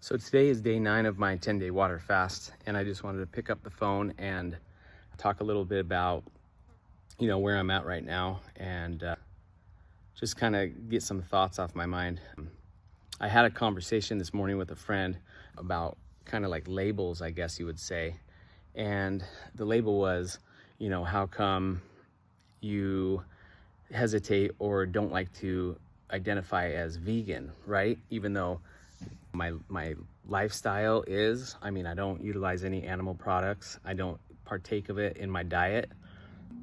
So today is day 9 of my 10-day water fast, and I just wanted to pick up the phone and talk a little bit about, where I'm at right now, and just kind of get some thoughts off my mind. I had a conversation this morning with a friend about kind of like labels, I guess you would say. And the label was, how come you hesitate or don't like to identify as vegan, right? Even though my lifestyle is, I don't utilize any animal products. I don't partake of it in my diet.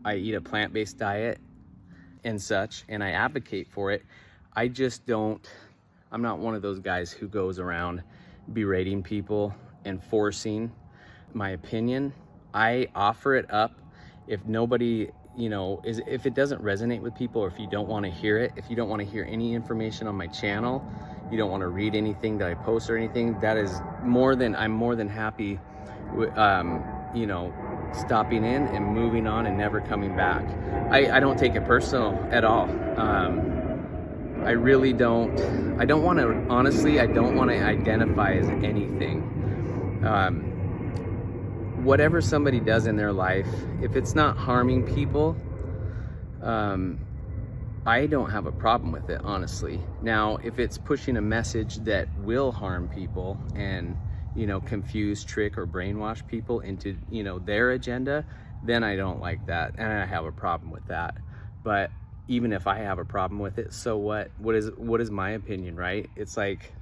I eat a plant-based diet and such, and I advocate for it. I'm not one of those guys who goes around berating people and forcing my opinion. I offer it up. If nobody, if it doesn't resonate with people, or if you don't want to hear it, if you don't want to hear any information on my channel, you don't want to read anything that I post or anything, I'm more than happy with, stopping in and moving on and never coming back. I don't take it personal at all. I really don't. I don't want to identify as anything. Whatever somebody does in their life, if it's not harming people, I don't have a problem with it, honestly. Now, if it's pushing a message that will harm people and, confuse, trick, or brainwash people into, their agenda, then I don't like that, and I have a problem with that. But even if I have a problem with it, so what? What is my opinion, right? It's like,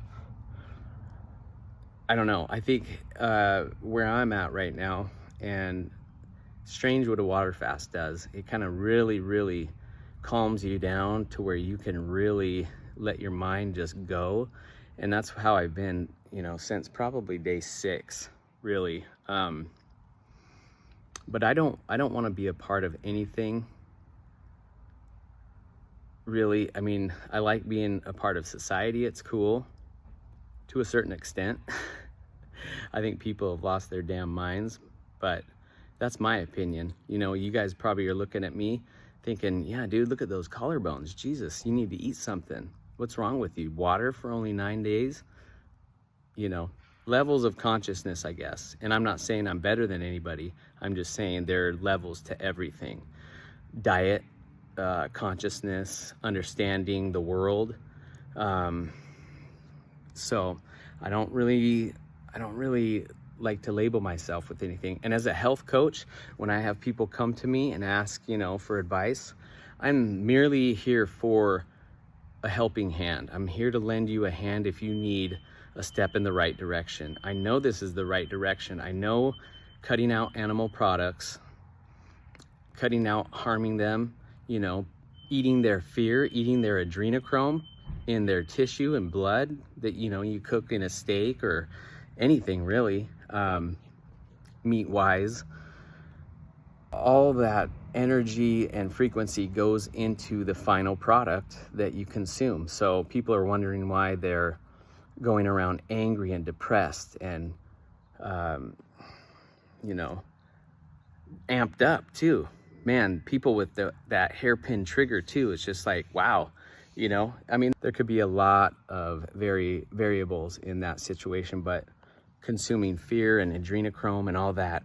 I don't know. I think where I'm at right now, and strange what a water fast does, it kind of really, really calms you down to where you can really let your mind just go. And that's how I've been, since probably day 6, really. But I don't want to be a part of anything, really. I like being a part of society. It's cool to a certain extent. I think people have lost their damn minds, but that's my opinion. You guys probably are looking at me thinking, yeah, dude, look at those collarbones. Jesus, you need to eat something. What's wrong with you? Water for only 9 days? Levels of consciousness, I guess. And I'm not saying I'm better than anybody. I'm just saying there are levels to everything. Diet, consciousness, understanding the world. So I don't really like to label myself with anything. And as a health coach, when I have people come to me and ask, for advice, I'm merely here for a helping hand. I'm here to lend you a hand if you need a step in the right direction. I know this is the right direction. I know cutting out animal products, cutting out harming them, eating their fear, eating their adrenochrome in their tissue and blood that, you cook in a steak or anything really, meat-wise. All that energy and frequency goes into the final product that you consume. So people are wondering why they're going around angry and depressed and, amped up too. Man, people with that hairpin trigger too, it's just like, wow. There could be a lot of variables in that situation, but consuming fear and adrenochrome and all that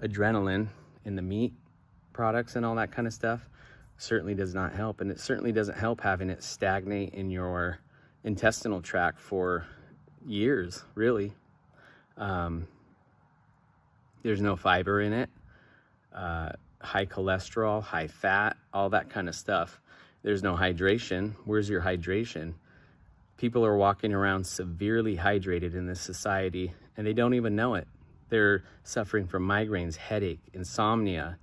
adrenaline in the meat products and all that kind of stuff certainly does not help. And it certainly doesn't help having it stagnate in your intestinal tract for years, really. There's no fiber in it, high cholesterol, high fat, all that kind of stuff. There's no hydration. Where's your hydration? People are walking around severely hydrated in this society, and they don't even know it. They're suffering from migraines, headache, insomnia,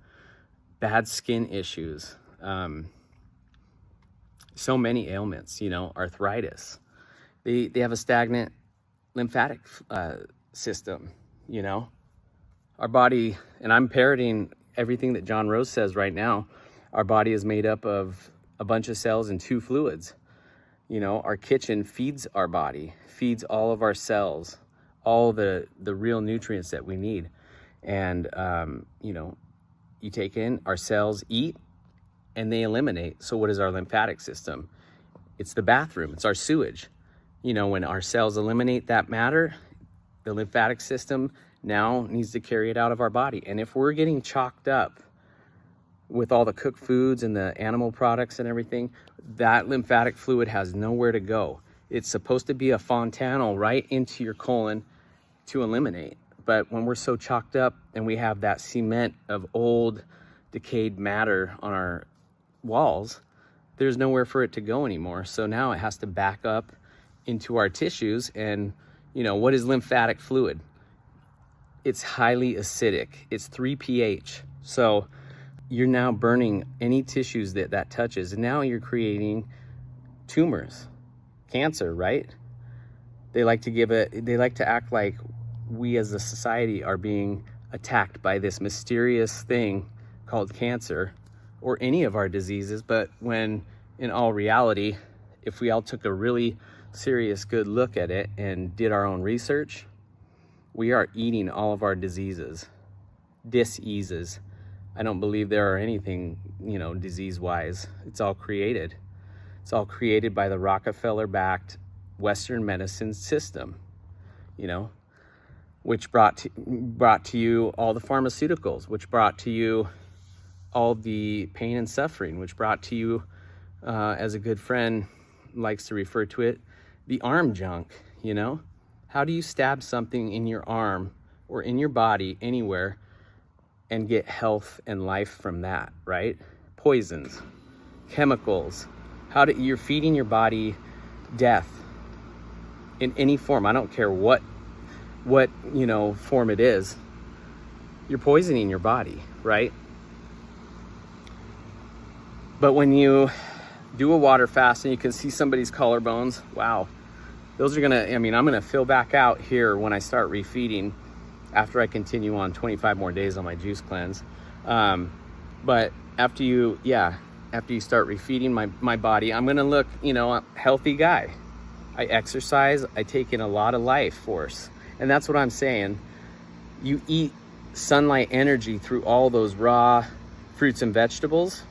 bad skin issues, so many ailments, arthritis. They have a stagnant lymphatic system, Our body, and I'm parroting everything that John Rose says right now, our body is made up of a bunch of cells and 2 fluids. Our kitchen feeds our body, feeds all of our cells, all the real nutrients that we need. And, you take in, our cells eat, and they eliminate. So what is our lymphatic system? It's the bathroom. It's our sewage. You know, when our cells eliminate that matter, the lymphatic system now needs to carry it out of our body. And if we're getting chalked up with all the cooked foods and the animal products and everything, that lymphatic fluid has nowhere to go. It's supposed to be a fontanel right into your colon to eliminate. But when we're so chalked up and we have that cement of old decayed matter on our walls, there's nowhere for it to go anymore. So now it has to back up into our tissues. And you know, what is lymphatic fluid? It's highly acidic. It's 3 pH. So you're now burning any tissues that touches, and now you're creating tumors, cancer, right? They like to act like we as a society are being attacked by this mysterious thing called cancer or any of our diseases, but when in all reality, if we all took a really serious good look at it and did our own research, we are eating all of our diseases. I don't believe there are anything, you know, disease-wise. It's all created. It's all created by the Rockefeller-backed Western medicine system, you know, which brought to you all the pharmaceuticals, which brought to you all the pain and suffering, which brought to you, as a good friend likes to refer to it, the arm junk, you know? How do you stab something in your arm or in your body anywhere and get health and life from that, right? Poisons, chemicals. You're feeding your body death in any form. I don't care what you know form it is. You're poisoning your body, right? But when you do a water fast and you can see somebody's collarbones, wow, those are I'm gonna fill back out here when I start refeeding after I continue on 25 more days on my juice cleanse. But after you start refeeding my body, I'm gonna look, you know, a healthy guy. I exercise, I take in a lot of life force. And that's what I'm saying. You eat sunlight energy through all those raw fruits and vegetables.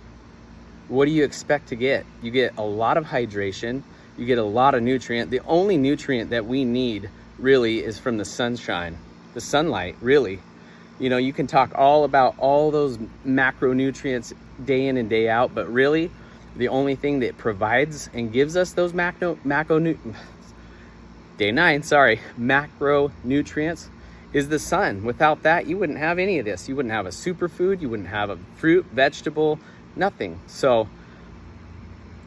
What do you expect to get? You get a lot of hydration, you get a lot of nutrient. The only nutrient that we need really is from the sunshine, the sunlight, really. You know, you can talk all about all those macronutrients day in and day out, but really the only thing that provides and gives us those macronutrients is the sun. Without that, you wouldn't have any of this. You wouldn't have a superfood, you wouldn't have a fruit, vegetable, nothing. So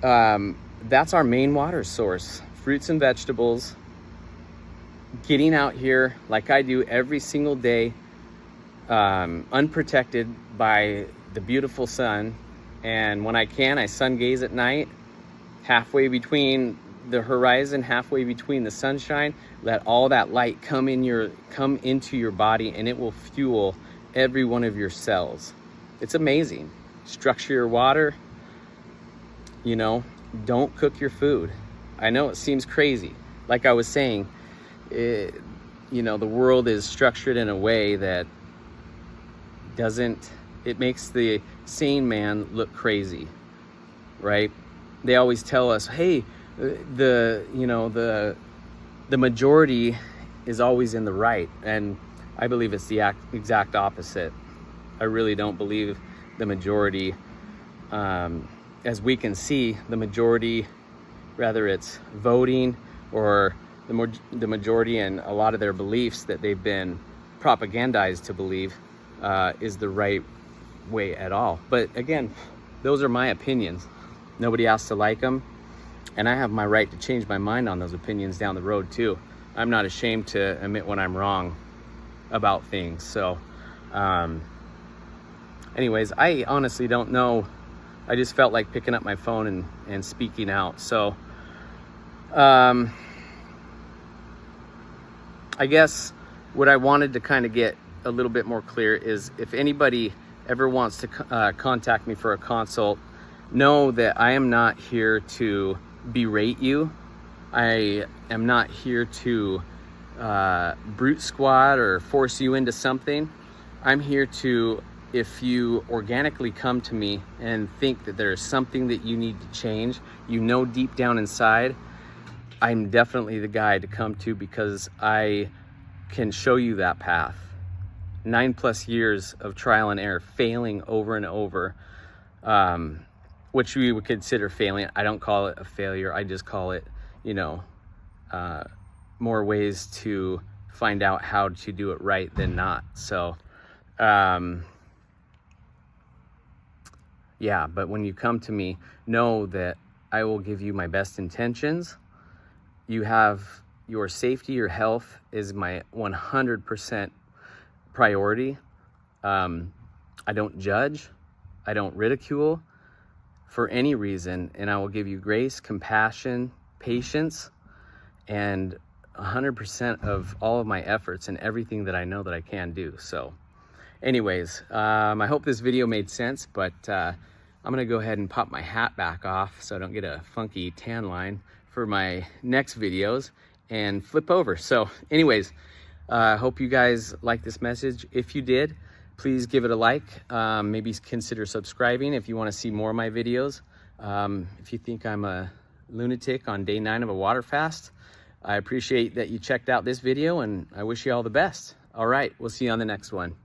that's our main water source, fruits and vegetables. Getting out here like I do every single day, unprotected by the beautiful sun. And when I can, I sun gaze at night, halfway between the horizon, halfway between the sunshine. Let all that light come into your body, and it will fuel every one of your cells. It's amazing. Structure your water. You know, don't cook your food. I know it seems crazy. Like I was saying, you know, the world is structured in a way that it makes the sane man look crazy, right? They always tell us, hey, the majority is always in the right. And I believe it's the exact opposite. I really don't believe the majority, as we can see, the majority, whether it's voting or the majority and a lot of their beliefs that they've been propagandized to believe, is the right way at all. But again, those are my opinions. Nobody has to like them, and I have my right to change my mind on those opinions down the road too. I'm not ashamed to admit when I'm wrong about things. So anyways, I honestly don't know. I just felt like picking up my phone and speaking out. So I guess what I wanted to kind of get a little bit more clear is, if anybody ever wants to contact me for a consult, know that I am not here to berate you. I am not here to brute squad or force you into something. I'm here to, if you organically come to me and think that there's something that you need to change, you know deep down inside I'm definitely the guy to come to because I can show you that path. 9+ years of trial and error, failing over and over, which we would consider failing. I don't call it a failure. I just call it, you know, more ways to find out how to do it right than not. So, yeah, but when you come to me, know that I will give you my best intentions. You have your safety, your health is my 100% priority. I don't judge. I don't ridicule for any reason. And I will give you grace, compassion, patience, and 100% of all of my efforts and everything that I know that I can do. So anyways, I hope this video made sense, but I'm gonna go ahead and pop my hat back off so I don't get a funky tan line for my next videos and flip over. So anyways, I hope you guys like this message. If you did, please give it a like. Maybe consider subscribing if you want to see more of my videos. If you think I'm a lunatic on day 9 of a water fast, I appreciate that you checked out this video, and I wish you all the best. All right, we'll see you on the next one.